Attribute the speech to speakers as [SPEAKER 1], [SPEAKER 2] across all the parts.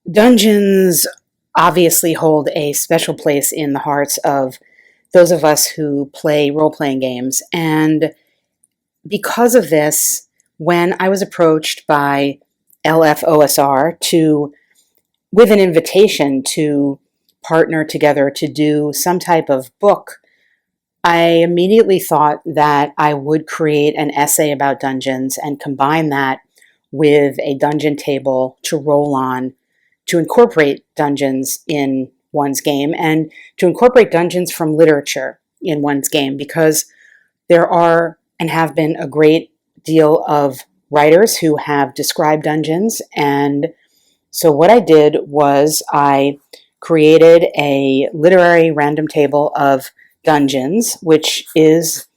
[SPEAKER 1] Dungeons obviously hold a special place in the hearts of those of us who play role-playing games. And because of this, when I was approached by LFOSR with an invitation to partner together to do some type of book, I immediately thought that I would create an essay about dungeons and combine that with a dungeon table to roll on, to incorporate dungeons in one's game and to incorporate dungeons from literature in one's game, because there are and have been a great deal of writers who have described dungeons. And so what I did was I created a literary random table of dungeons, which is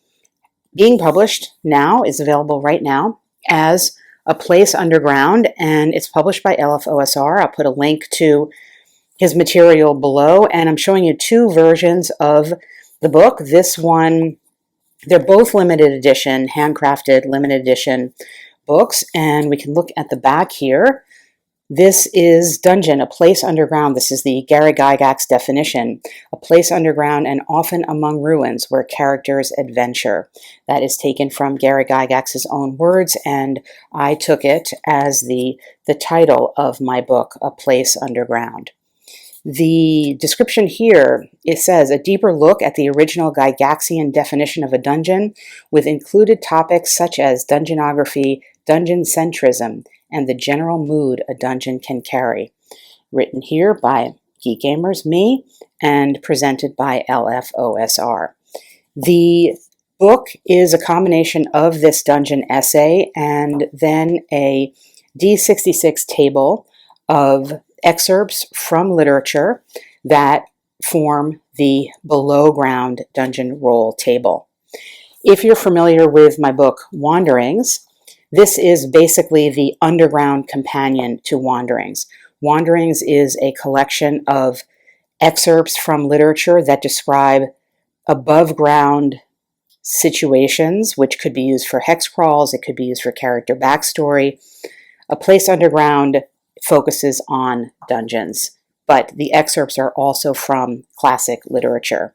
[SPEAKER 1] being published now, is available right now as A Place Underground, and it's published by LFOSR. I'll put a link to his material below, and I'm showing you two versions of the book. This one, they're both limited edition, handcrafted limited edition books, and we can look at the back here. This is Dungeon, A Place Underground. This is the Gary Gygax definition. A place underground and often among ruins where characters adventure. That is taken from Gary Gygax's own words, and I took it as the title of my book, A Place Underground. The description here, it says, a deeper look at the original Gygaxian definition of a dungeon with included topics such as dungeonography, dungeon centrism, and the general mood a dungeon can carry. Written here by Geek Gamers, me, and presented by LFOSR. The book is a combination of this dungeon essay and then a D66 table of excerpts from literature that form the below ground dungeon roll table. If you're familiar with my book, Wanderings, this is basically the underground companion to Wanderings. Wanderings is a collection of excerpts from literature that describe above ground situations, which could be used for hex crawls, it could be used for character backstory. A Place Underground focuses on dungeons, but the excerpts are also from classic literature.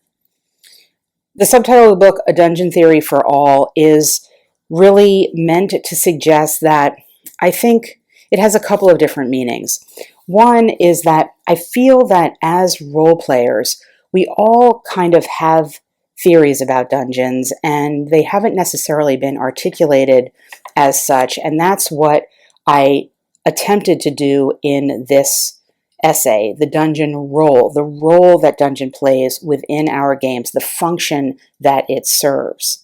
[SPEAKER 1] The subtitle of the book, A Dungeon Theory for All, is really meant to suggest that I think it has a couple of different meanings. One is that I feel that as role players, we all kind of have theories about dungeons, and they haven't necessarily been articulated as such, and that's what I attempted to do in this essay, the dungeon role, the role that dungeon plays within our games, the function that it serves.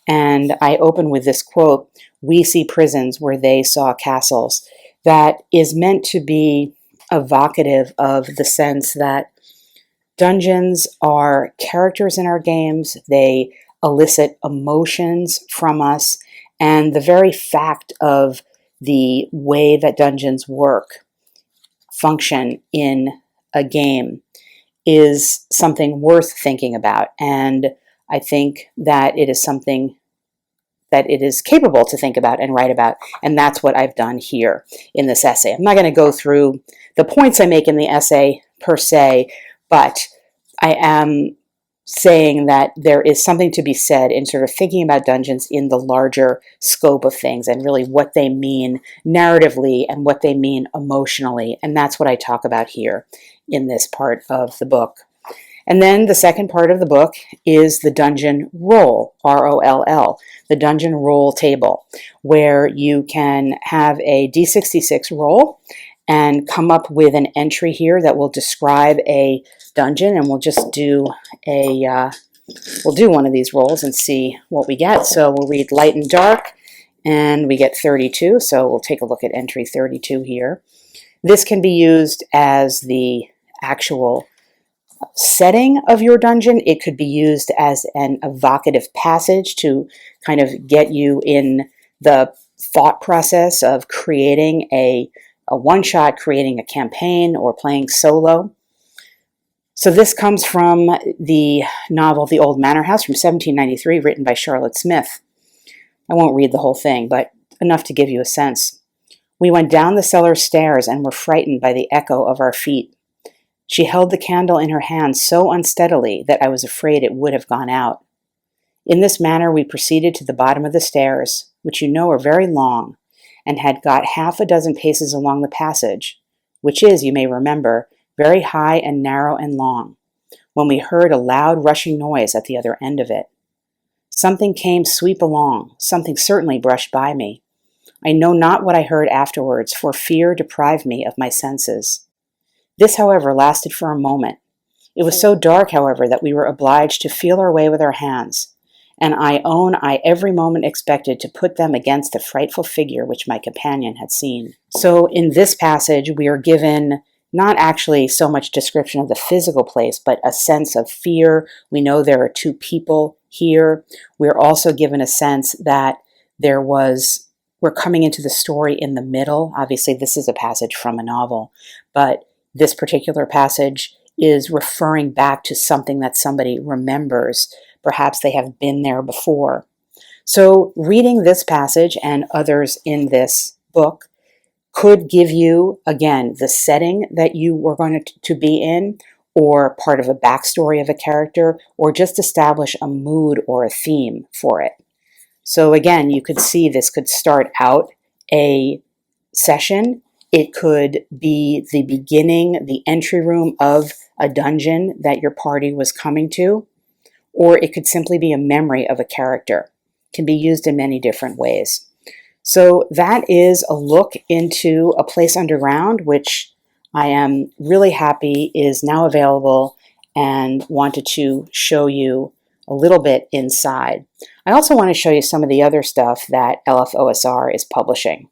[SPEAKER 1] And I open with this quote, "We see prisons where they saw castles," that is meant to be evocative of the sense that dungeons are characters in our games, they elicit emotions from us, and the very fact of the way that dungeons function in a game is something worth thinking about. And I think that it is something that it is capable to think about and write about. And that's what I've done here in this essay. I'm not going to go through the points I make in the essay per se, but I am saying that there is something to be said in sort of thinking about dungeons in the larger scope of things and really what they mean narratively and what they mean emotionally. And that's what I talk about here in this part of the book. And then the second part of the book is the dungeon roll, R-O-L-L, the dungeon roll table, where you can have a D66 roll and come up with an entry here that will describe a dungeon, and we'll just do we'll do one of these rolls and see what we get. So we'll read light and dark, and we get 32, so we'll take a look at entry 32 here. This can be used as the actual setting of your dungeon. It could be used as an evocative passage to kind of get you in the thought process of creating a one-shot, creating a campaign, or playing solo. So this comes from the novel The Old Manor House from 1793, written by Charlotte Smith. I won't read the whole thing, but enough to give you a sense. We went down the cellar stairs and were frightened by the echo of our feet. She held the candle in her hand so unsteadily that I was afraid it would have gone out. In this manner we proceeded to the bottom of the stairs, which you know are very long, and had got half a dozen paces along the passage, which is, you may remember, very high and narrow and long, when we heard a loud rushing noise at the other end of it. Something came sweep along, something certainly brushed by me. I know not what I heard afterwards, for fear deprived me of my senses. This, however, lasted for a moment. It was so dark, however, that we were obliged to feel our way with our hands, and I own I every moment expected to put them against the frightful figure which my companion had seen. So in this passage, we are given not actually so much description of the physical place, but a sense of fear. We know there are two people here. We're also given a sense that we're coming into the story in the middle. Obviously, this is a passage from a novel, but this particular passage is referring back to something that somebody remembers. Perhaps they have been there before. So reading this passage and others in this book could give you, again, the setting that you were going to be in, or part of a backstory of a character, or just establish a mood or a theme for it. So again, you could see this could start out a session. It could be the beginning, the entry room of a dungeon that your party was coming to, or it could simply be a memory of a character. It can be used in many different ways. So that is a look into A Place Underground, which I am really happy is now available and wanted to show you a little bit inside. I also want to show you some of the other stuff that LFOSR is publishing.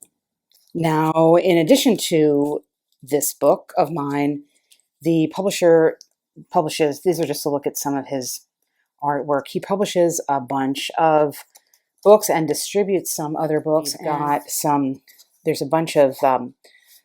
[SPEAKER 1] Now, in addition to this book of mine, the publisher publishes, these are just a look at some of his artwork. He publishes a bunch of books and distributes some other books. There's a bunch of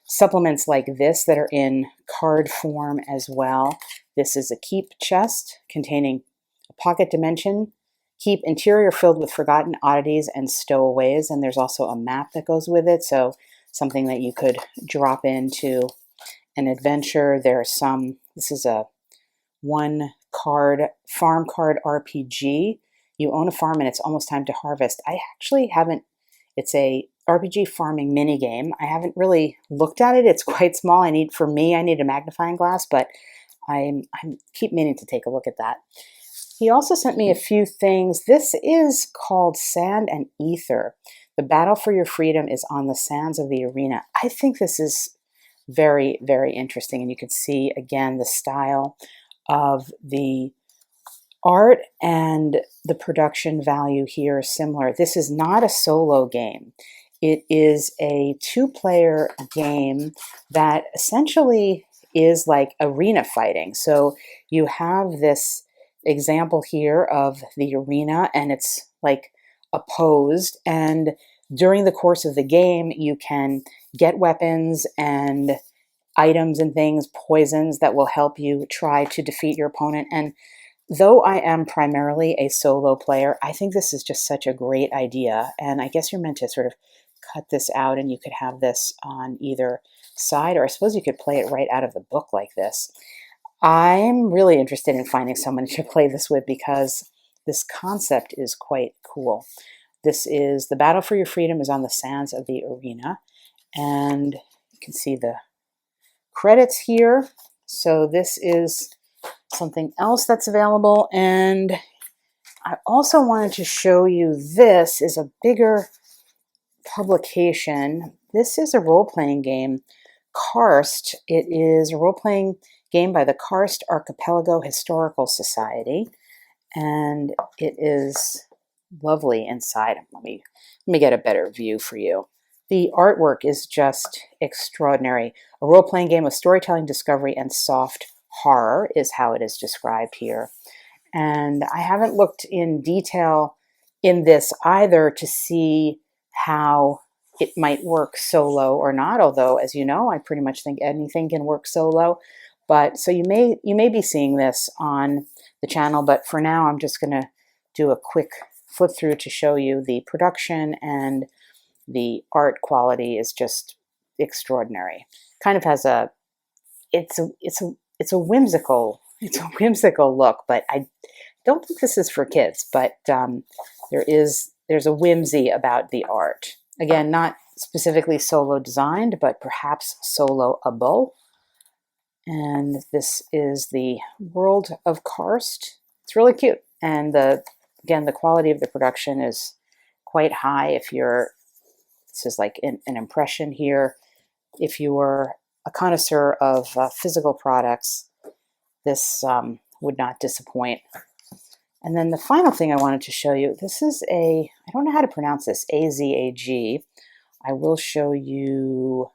[SPEAKER 1] supplements like this that are in card form as well. This is a keep chest containing a pocket dimension, keep interior filled with forgotten oddities and stowaways, and there's also a map that goes with it, so something that you could drop into an adventure. This is a one card, farm card RPG. You own a farm and it's almost time to harvest. I actually haven't, it's a RPG farming mini game. I haven't really looked at it. It's quite small. I need a magnifying glass, but I keep meaning to take a look at that. He also sent me a few things. This is called Sand and Ether. The battle for your freedom is on the sands of the arena. I think this is very, very interesting. And you can see, again, the style of the art and the production value here is similar. This is not a solo game. It is a two-player game that essentially is like arena fighting. So you have this example here of the arena, and it's like opposed, and during the course of the game you can get weapons and items and things, poisons that will help you try to defeat your opponent. And though I am primarily a solo player, I think this is just such a great idea, and I guess you're meant to sort of cut this out and you could have this on either side, or I suppose you could play it right out of the book like this. I'm really interested in finding someone to play this with because this concept is quite cool. This is The Battle for Your Freedom is on the sands of the arena, and you can see the credits here. So this is something else that's available, and I also wanted to show you, this is a bigger publication. This is a role-playing game, Karst. It is a role-playing game by the Karst Archipelago Historical Society, and it is lovely inside. Let me get a better view for you. The artwork is just extraordinary. A role-playing game of storytelling, discovery, and soft horror is how it is described here. And I haven't looked in detail in this either to see how it might work solo or not, although, as you know, I pretty much think anything can work solo. But so you may be seeing this on the channel, but for now I'm just going to do a quick flip through to show you the production, and the art quality is just extraordinary. Kind of has a it's a whimsical look, but I don't think this is for kids. But there's a whimsy about the art. Again, not specifically solo designed, but perhaps solo-able. And this is the World of Karst. It's really cute, and again, the quality of the production is quite high. This is like an impression here. If you were a connoisseur of physical products, this would not disappoint. And then the final thing I wanted to show you, this is I don't know how to pronounce this, AZAG. I will show you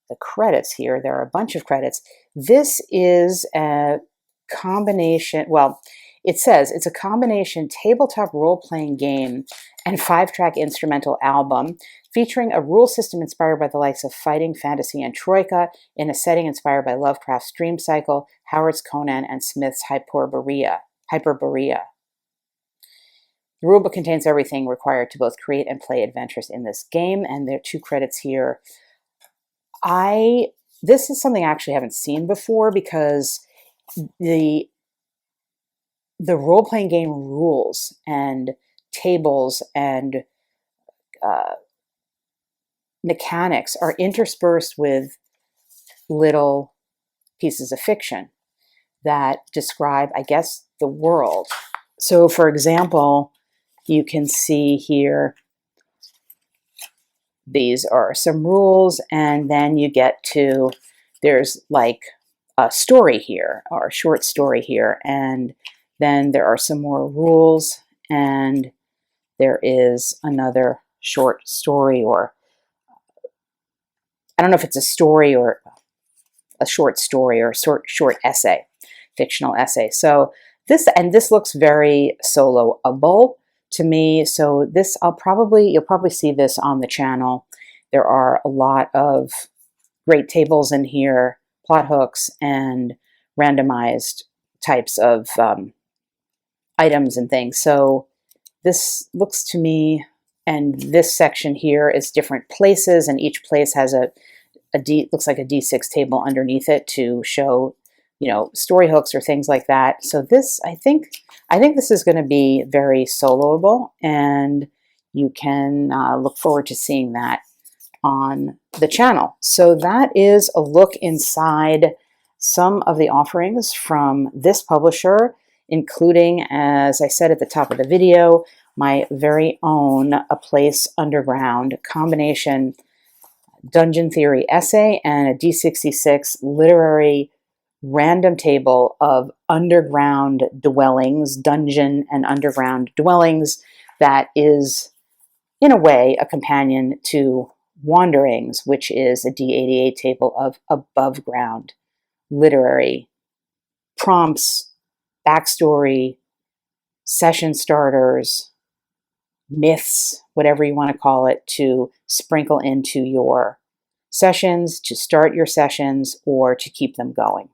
[SPEAKER 1] the credits here. There are a bunch of credits. This is a combination, well, it says it's a combination tabletop role-playing game and 5-track instrumental album featuring a rule system inspired by the likes of fighting, fantasy, and Troika in a setting inspired by Lovecraft's Dream Cycle, Howard's Conan, and Smith's Hyperborea. The rulebook contains everything required to both create and play adventures in this game, and there are 2 credits here. This is something I actually haven't seen before, because the role-playing game rules and tables and mechanics are interspersed with little pieces of fiction that describe, I guess, the world. So, for example, you can see here, these are some rules, and then you get to, there's like a story here, or a short story here, and then there are some more rules, and there is another short story, or I don't know if it's a story or a short story or short essay, fictional essay. So this looks very solo-able to me. So this, you'll probably see this on the channel. There are a lot of great tables in here, plot hooks, and randomized types of items and things. So this looks to me, and this section here is different places, and each place has looks like a D6 table underneath it to show, story hooks or things like that. So this, I think this is going to be very soloable, and you can look forward to seeing that on the channel. So that is a look inside some of the offerings from this publisher, including, as I said at the top of the video, my very own A Place Underground combination dungeon theory essay and a D66 literary random table of underground dwellings, dungeon and underground dwellings, that is, in a way, a companion to Wanderings, which is a D88 table of above ground literary prompts, backstory, session starters, myths, whatever you want to call it, to sprinkle into your sessions, to start your sessions, or to keep them going.